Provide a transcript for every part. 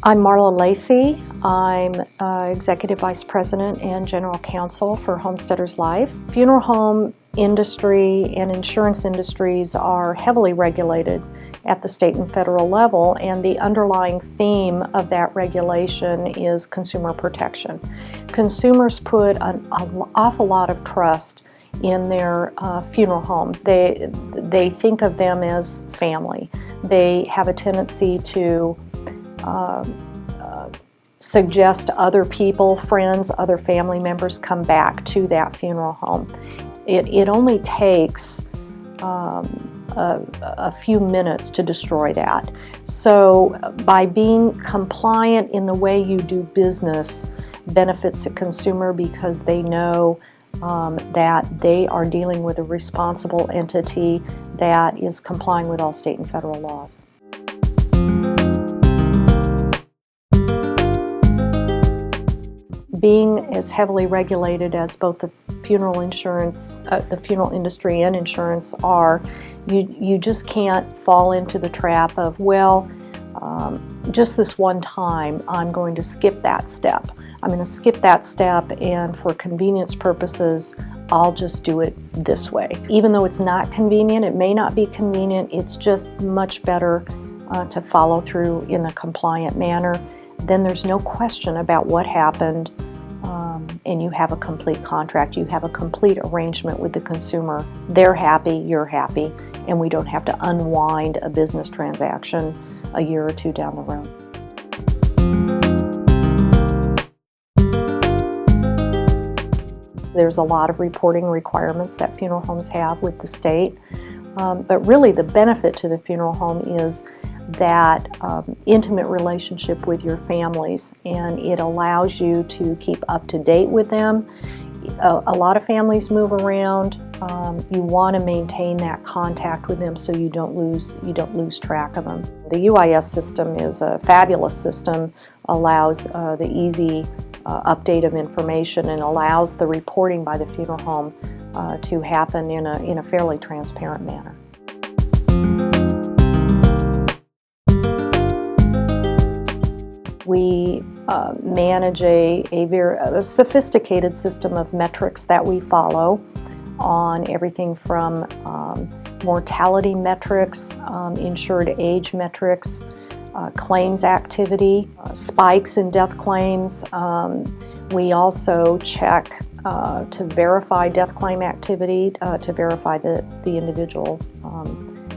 I'm Marla Lacey. I'm Executive Vice President and General Counsel for Homesteaders Life. Funeral home industry and insurance industries are heavily regulated at the state and federal level, and the underlying theme of that regulation is consumer protection. Consumers put an awful lot of trust in their funeral home. They think of them as family. They have a tendency to suggest other people, friends, other family members come back to that funeral home. It only takes a few minutes to destroy that. So by being compliant in the way you do business benefits the consumer because they know that they are dealing with a responsible entity that is complying with all state and federal laws. Being as heavily regulated as both the funeral industry and insurance are, you just can't fall into the trap of, well, just this one time I'm going to skip that step. I'm going to skip that step, and for convenience purposes I'll just do it this way. Even though it's not convenient, it may not be convenient, it's just much better to follow through in a compliant manner. Then there's no question about what happened, and you have a complete contract. You have a complete arrangement with the consumer. They're happy, you're happy, and we don't have to unwind a business transaction a year or two down the road. There's a lot of reporting requirements that funeral homes have with the state, but really the benefit to the funeral home is that intimate relationship with your families, and it allows you to keep up to date with them. A lot of families move around. You want to maintain that contact with them so you don't lose track of them. The UIS system is a fabulous system, allows the easy update of information, and allows the reporting by the funeral home to happen in a fairly transparent manner. We manage a very sophisticated system of metrics that we follow on everything from mortality metrics, insured age metrics, claims activity, spikes in death claims. We also check to verify death claim activity, to verify that the individual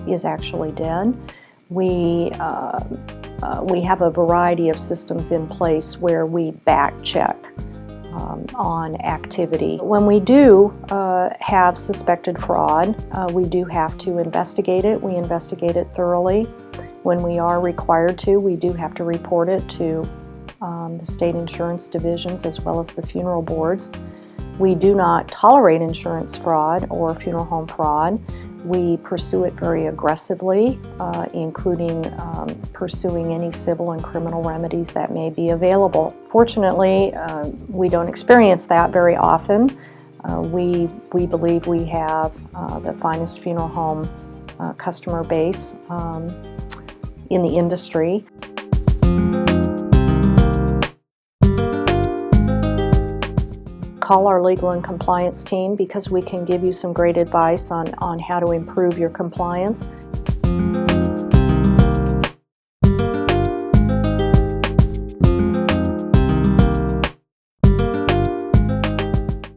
is actually dead. We have a variety of systems in place where we back check on activity. When we do have suspected fraud, we do have to investigate it. We investigate it thoroughly. When we are required to, we do have to report it to the state insurance divisions as well as the funeral boards. We do not tolerate insurance fraud or funeral home fraud. We pursue it very aggressively, including pursuing any civil and criminal remedies that may be available. Fortunately, we don't experience that very often. We believe we have the finest funeral home customer base in the industry. Call our legal and compliance team because we can give you some great advice on how to improve your compliance.